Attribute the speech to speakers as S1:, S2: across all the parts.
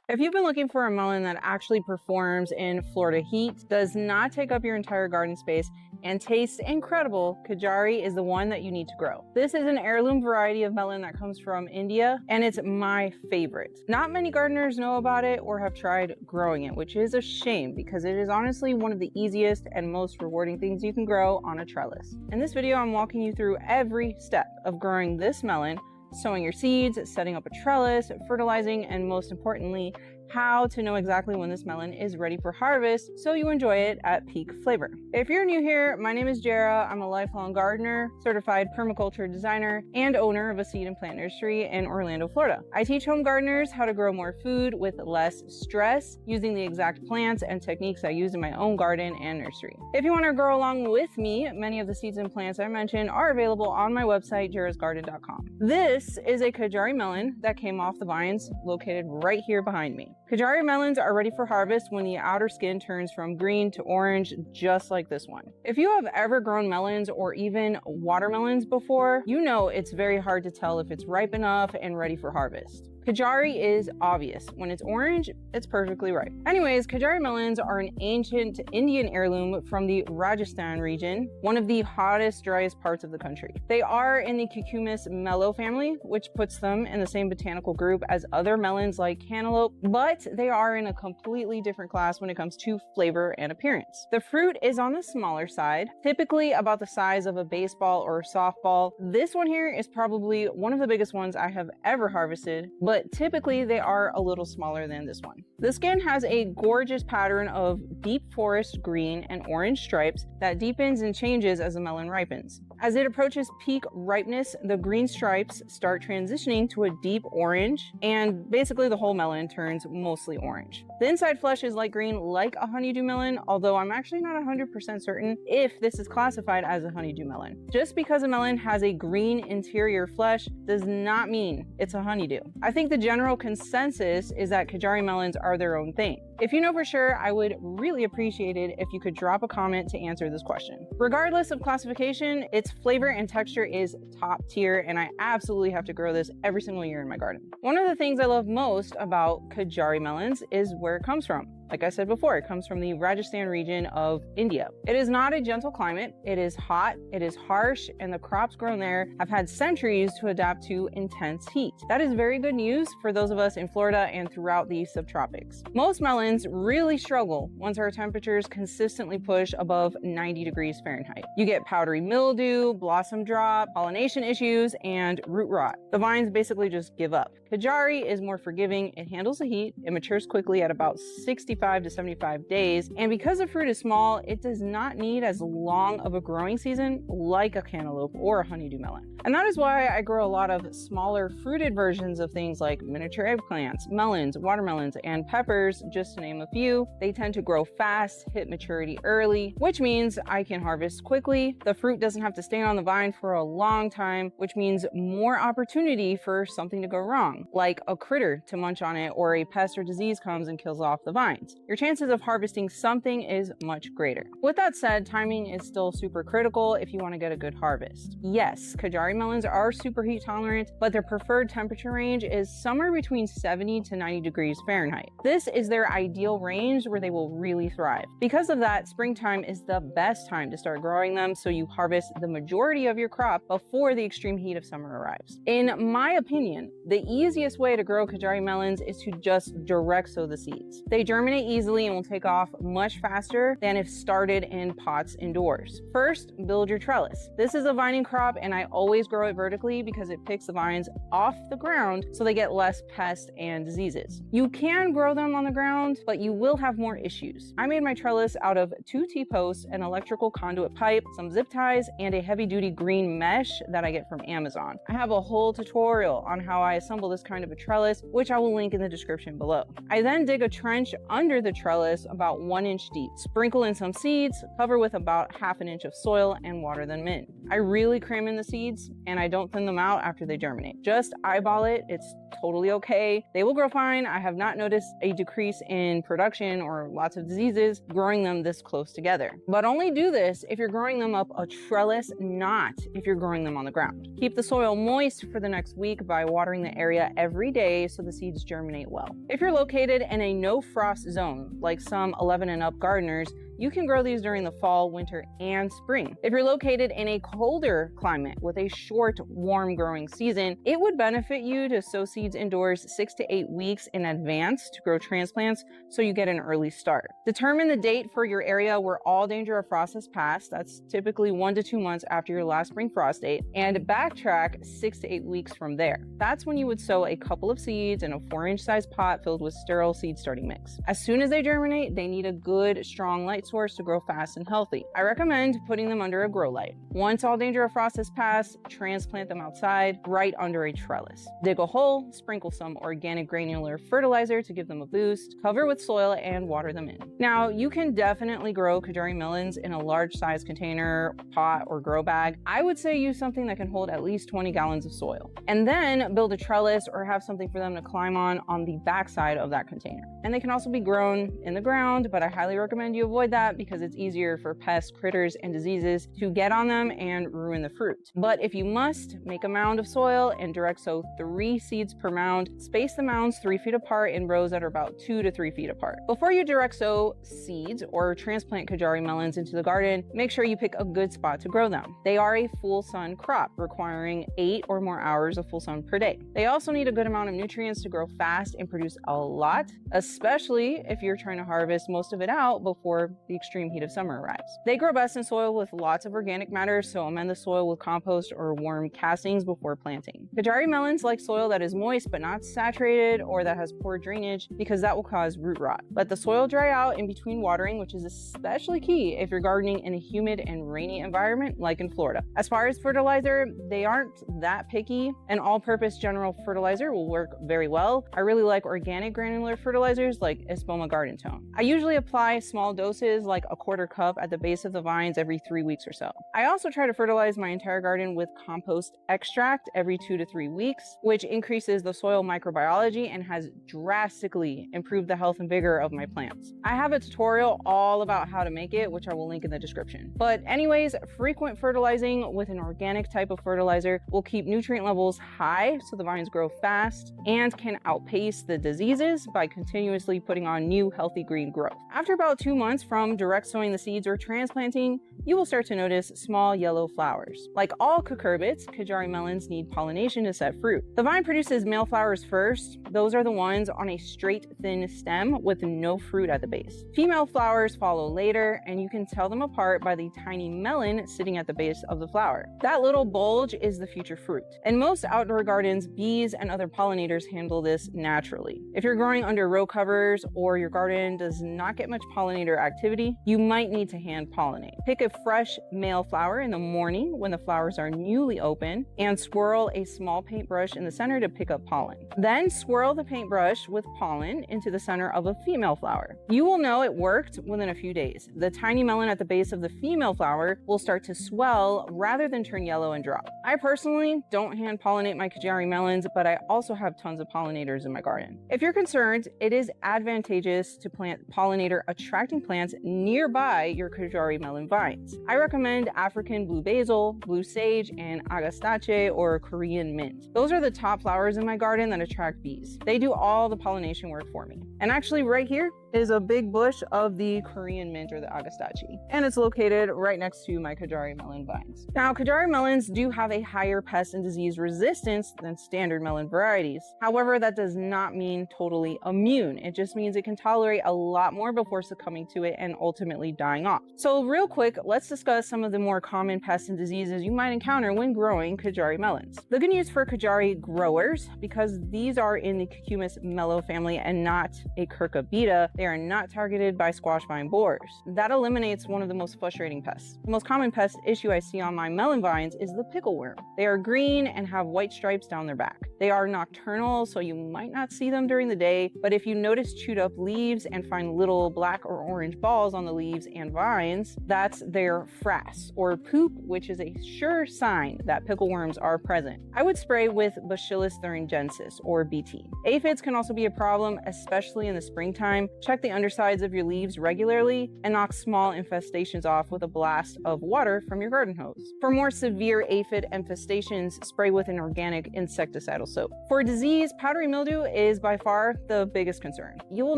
S1: If you've been looking for a melon that actually performs in Florida heat, does not take up your entire garden space, and tastes incredible, Kajari is the one that you need to grow. This is an heirloom variety of melon that comes from India, and it's my favorite. Not many gardeners know about it or have tried growing it, which is a shame because it is honestly one of the easiest and most rewarding things you can grow on a trellis. In this video, I'm walking you through every step of growing this melon, sowing your seeds, setting up a trellis, fertilizing, and most importantly, how to know exactly when this melon is ready for harvest so you enjoy it at peak flavor. If you're new here, my name is Jerra. I'm a lifelong gardener, certified permaculture designer, and owner of a seed and plant nursery in Orlando, Florida. I teach home gardeners how to grow more food with less stress using the exact plants and techniques I use in my own garden and nursery. If you want to grow along with me, many of the seeds and plants I mentioned are available on my website, jerrasgarden.com. This is a Kajari melon that came off the vines located right here behind me. Kajari melons are ready for harvest when the outer skin turns from green to orange, just like this one. If you have ever grown melons or even watermelons before, you know it's very hard to tell if it's ripe enough and ready for harvest. Kajari is obvious. When it's orange, it's perfectly ripe. Anyways, Kajari melons are an ancient Indian heirloom from the Rajasthan region, one of the hottest, driest parts of the country. They are in the Cucumis mellow family, which puts them in the same botanical group as other melons like cantaloupe, but they are in a completely different class when it comes to flavor and appearance. The fruit is on the smaller side, typically about the size of a baseball or a softball. This one here is probably one of the biggest ones I have ever harvested, but typically they are a little smaller than this one. The skin has a gorgeous pattern of deep forest green and orange stripes that deepens and changes as the melon ripens. As it approaches peak ripeness, the green stripes start transitioning to a deep orange, and basically the whole melon turns mostly orange. The inside flesh is light green like a honeydew melon, although I'm actually not 100% certain if this is classified as a honeydew melon. Just because a melon has a green interior flesh does not mean it's a honeydew. I think the general consensus is that Kajari melons are their own thing. If you know for sure, I would really appreciate it if you could drop a comment to answer this question. Regardless of classification, its flavor and texture is top tier, and I absolutely have to grow this every single year in my garden. One of the things I love most about Kajari melons is where it comes from. Like I said before, it comes from the Rajasthan region of India. It is not a gentle climate. It is hot, it is harsh, and the crops grown there have had centuries to adapt to intense heat. That is very good news for those of us in Florida and throughout the subtropics. Most melons really struggle once our temperatures consistently push above 90 degrees Fahrenheit. You get powdery mildew, blossom drop, pollination issues, and root rot. The vines basically just give up. Kajari is more forgiving. It handles the heat. It matures quickly at about 65 to 75 days, and because the fruit is small, it does not need as long of a growing season like a cantaloupe or a honeydew melon. And that is why I grow a lot of smaller fruited versions of things like miniature eggplants, melons, watermelons, and peppers, just to name a few. They tend to grow fast, hit maturity early, which means I can harvest quickly. The fruit doesn't have to stay on the vine for a long time, which means more opportunity for something to go wrong, like a critter to munch on it or a pest or disease comes and kills off the vine. Your chances of harvesting something is much greater. With that said, timing is still super critical if you want to get a good harvest. Yes, Kajari melons are super heat tolerant, but their preferred temperature range is somewhere between 70 to 90 degrees Fahrenheit. This is their ideal range where they will really thrive. Because of that, springtime is the best time to start growing them so you harvest the majority of your crop before the extreme heat of summer arrives. In my opinion, the easiest way to grow Kajari melons is to just direct sow the seeds. They germinate easily and will take off much faster than if started in pots indoors. First, build your trellis. This is a vining crop and I always grow it vertically because it picks the vines off the ground so they get less pests and diseases. You can grow them on the ground, but you will have more issues. I made my trellis out of 2 T-posts, an electrical conduit pipe, some zip ties, and a heavy-duty green mesh that I get from Amazon. I have a whole tutorial on how I assemble this kind of a trellis, which I will link in the description below. I then dig a trench under the trellis about 1 inch deep. Sprinkle in some seeds, cover with about ½ inch of soil, and water them in. I really cram in the seeds and I don't thin them out after they germinate. Just eyeball it. It's totally okay. They will grow fine. I have not noticed a decrease in production or lots of diseases growing them this close together. But only do this if you're growing them up a trellis, not if you're growing them on the ground. Keep the soil moist for the next week by watering the area every day so the seeds germinate well. If you're located in a no frost zone, like some 11 and up gardeners, you can grow these during the fall, winter, and spring. If you're located in a colder climate with a short, warm growing season, it would benefit you to sow seeds indoors 6 to 8 weeks in advance to grow transplants so you get an early start. Determine the date for your area where all danger of frost has passed. That's typically 1 to 2 months after your last spring frost date, and backtrack 6 to 8 weeks from there. That's when you would sow a couple of seeds in a 4-inch size pot filled with sterile seed starting mix. As soon as they germinate, they need a good, strong light source to grow fast and healthy. I recommend putting them under a grow light. Once all danger of frost has passed, transplant them outside, right under a trellis. Dig a hole, sprinkle some organic granular fertilizer to give them a boost, cover with soil, and water them in. Now, you can definitely grow Kajari melons in a large size container, pot, or grow bag. I would say use something that can hold at least 20 gallons of soil. And then build a trellis or have something for them to climb on the backside of that container. And they can also be grown in the ground, but I highly recommend you avoid that because it's easier for pests, critters, and diseases to get on them and ruin the fruit. But if you must, make a mound of soil and direct sow 3 seeds per mound. Space the mounds 3 feet apart in rows that are about 2 to 3 feet apart. Before you direct sow seeds or transplant Kajari melons into the garden, make sure you pick a good spot to grow them. They are a full sun crop, requiring 8 or more hours of full sun per day. They also need a good amount of nutrients to grow fast and produce a lot, especially if you're trying to harvest most of it out before the extreme heat of summer arrives. They grow best in soil with lots of organic matter, so amend the soil with compost or worm castings before planting. Kajari melons like soil that is moist but not saturated or that has poor drainage because that will cause root rot. Let the soil dry out in between watering, which is especially key if you're gardening in a humid and rainy environment like in Florida. As far as fertilizer, they aren't that picky. An all-purpose general fertilizer will work very well. I really like organic granular fertilizers like Espoma Garden Tone. I usually apply small doses like a 1/4 cup at the base of the vines every 3 weeks or so. I also try to fertilize my entire garden with compost extract every 2 to 3 weeks, which increases the soil microbiology and has drastically improved the health and vigor of my plants. I have a tutorial all about how to make it, which I will link in the description. But anyways, frequent fertilizing with an organic type of fertilizer will keep nutrient levels high so the vines grow fast and can outpace the diseases by continuously putting on new healthy green growth. After about 2 months from direct sowing the seeds or transplanting, you will start to notice small yellow flowers. Like all cucurbits, Kajari melons need pollination to set fruit. The vine produces male flowers first. Those are the ones on a straight, thin stem with no fruit at the base. Female flowers follow later, and you can tell them apart by the tiny melon sitting at the base of the flower. That little bulge is the future fruit. In most outdoor gardens, bees and other pollinators handle this naturally. If you're growing under row covers or your garden does not get much pollinator activity, you might need to hand pollinate. Pick a fresh male flower in the morning when the flowers are newly open and swirl a small paintbrush in the center to pick up pollen. Then swirl the paintbrush with pollen into the center of a female flower. You will know it worked within a few days. The tiny melon at the base of the female flower will start to swell rather than turn yellow and drop. I personally don't hand pollinate my Kajari melons, but I also have tons of pollinators in my garden. If you're concerned, it is advantageous to plant pollinator attracting plants nearby your Kajari melon vines. I recommend African blue basil, blue sage, and agastache or Korean mint. Those are the top flowers in my garden that attract bees. They do all the pollination work for me. And actually right here is a big bush of the Korean mint or the agastache, and it's located right next to my Kajari melon vines. Now, Kajari melons do have a higher pest and disease resistance than standard melon varieties. However, that does not mean totally immune. It just means it can tolerate a lot more before succumbing to it and ultimately dying off. So real quick, let's discuss some of the more common pests and diseases you might encounter when growing Kajari melons. The good news for Kajari growers, because these are in the Cucumis mellow family and not a Cucurbita, they are not targeted by squash vine borers. That eliminates one of the most frustrating pests. The most common pest issue I see on my melon vines is the pickleworm. They are green and have white stripes down their back. They are nocturnal, so you might not see them during the day, but if you notice chewed up leaves and find little black or orange balls falls on the leaves and vines, that's their frass or poop, which is a sure sign that pickle worms are present. I would spray with Bacillus thuringiensis or BT. Aphids can also be a problem, especially in the springtime. Check the undersides of your leaves regularly and knock small infestations off with a blast of water from your garden hose. For more severe aphid infestations, spray with an organic insecticidal soap. For disease, powdery mildew is by far the biggest concern. You will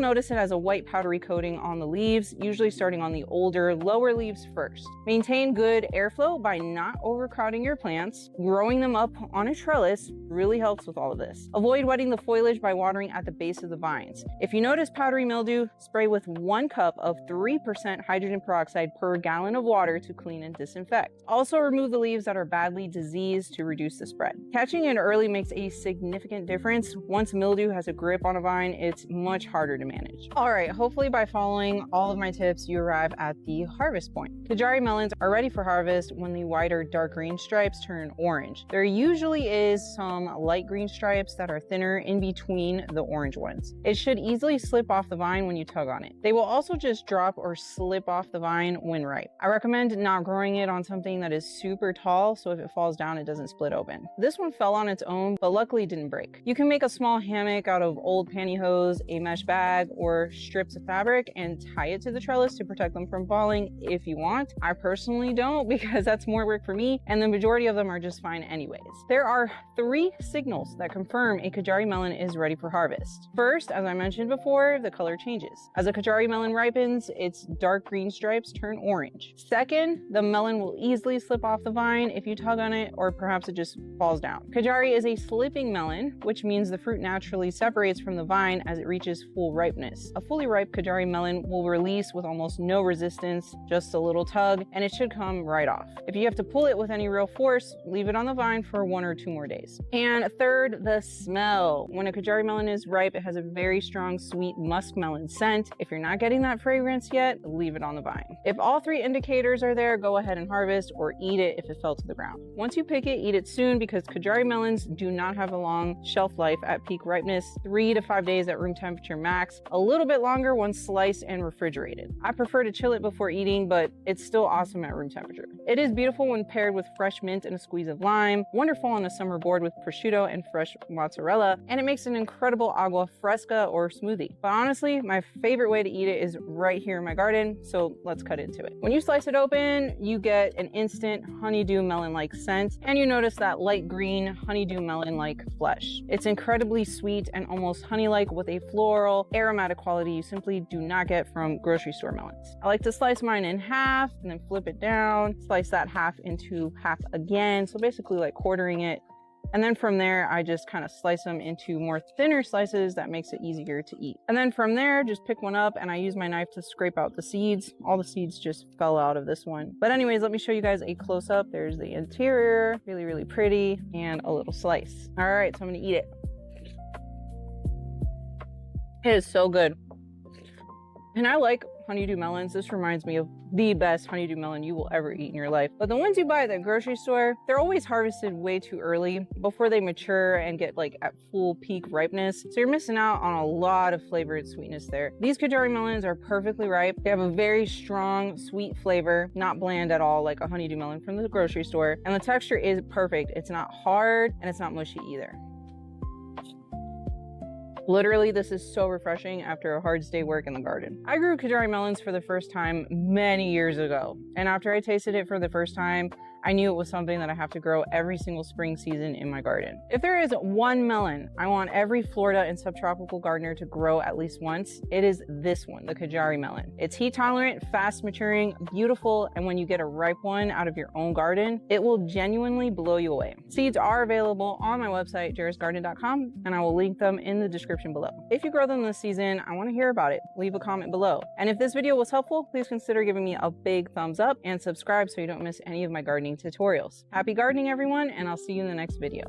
S1: notice it has a white powdery coating on the leaves, usually starting on the older, lower leaves first. Maintain good airflow by not overcrowding your plants. Growing them up on a trellis really helps with all of this. Avoid wetting the foliage by watering at the base of the vines. If you notice powdery mildew, spray with 1 cup of 3% hydrogen peroxide per gallon of water to clean and disinfect. Also remove the leaves that are badly diseased to reduce the spread. Catching it early makes a significant difference. Once mildew has a grip on a vine, it's much harder to manage. All right, hopefully by following all of my tips, you arrive at the harvest point. Kajari melons are ready for harvest when the wider dark green stripes turn orange. There usually is some light green stripes that are thinner in between the orange ones. It should easily slip off the vine when you tug on it. They will also just drop or slip off the vine when ripe. I recommend not growing it on something that is super tall, so if it falls down, it doesn't split open. This one fell on its own, but luckily didn't break. You can make a small hammock out of old pantyhose, a mesh bag, or strips of fabric and tie it to the trellis to protect them from falling if you want. I personally don't because that's more work for me, and the majority of them are just fine anyways. There are 3 signals that confirm a Kajari melon is ready for harvest. First, as I mentioned before, the color changes. As a Kajari melon ripens, its dark green stripes turn orange. Second, the melon will easily slip off the vine if you tug on it, or perhaps it just falls down. Kajari is a slipping melon, which means the fruit naturally separates from the vine as it reaches full ripeness. A fully ripe Kajari melon will release with almost no resistance, just a little tug, and it should come right off. If you have to pull it with any real force, leave it on the vine for 1 or 2 more days. And third, the smell. When a Kajari melon is ripe, it has a very strong, sweet muskmelon scent. If you're not getting that fragrance yet, leave it on the vine. If all 3 indicators are there, go ahead and harvest or eat it if it fell to the ground. Once you pick it, eat it soon because Kajari melons do not have a long shelf life at peak ripeness, 3 to 5 days at room temperature max, a little bit longer once sliced and refrigerated. I prefer to chill it before eating, but it's still awesome at room temperature. It is beautiful when paired with fresh mint and a squeeze of lime, wonderful on a summer board with prosciutto and fresh mozzarella, and it makes an incredible agua fresca or smoothie. But honestly, my favorite way to eat it is right here in my garden, so let's cut into it. When you slice it open, you get an instant honeydew melon-like scent, and you notice that light green honeydew melon-like flesh. It's incredibly sweet and almost honey-like with a floral, aromatic quality you simply do not get from grocery store melons. I like to slice mine in half and then flip it down, slice that half into half again, so basically like quartering it. And then from there, I just kind of slice them into more thinner slices that makes it easier to eat. And then from there, just pick one up and I use my knife to scrape out the seeds. All the seeds just fell out of this one. But anyways, let me show you guys a close-up. There's the interior, really, really pretty, and a little slice. All right, so I'm gonna eat it. It is so good. And I like honeydew melons. This reminds me of the best honeydew melon you will ever eat in your life. But the ones you buy at the grocery store, they're always harvested way too early before they mature and get like at full peak ripeness. So you're missing out on a lot of flavor and sweetness there. These Kajari melons are perfectly ripe. They have a very strong, sweet flavor, not bland at all like a honeydew melon from the grocery store. And the texture is perfect. It's not hard and it's not mushy either. Literally, this is so refreshing after a hard day's work in the garden. I grew Kajari melons for the first time many years ago. And after I tasted it for the first time, I knew it was something that I have to grow every single spring season in my garden. If there is one melon I want every Florida and subtropical gardener to grow at least once, it is this one, the Kajari melon. It's heat tolerant, fast maturing, beautiful, and when you get a ripe one out of your own garden, it will genuinely blow you away. Seeds are available on my website, jerrasgarden.com, and I will link them in the description below. If you grow them this season, I want to hear about it. Leave a comment below. And if this video was helpful, please consider giving me a big thumbs up and subscribe so you don't miss any of my gardening tutorials. Happy gardening, everyone, and I'll see you in the next video.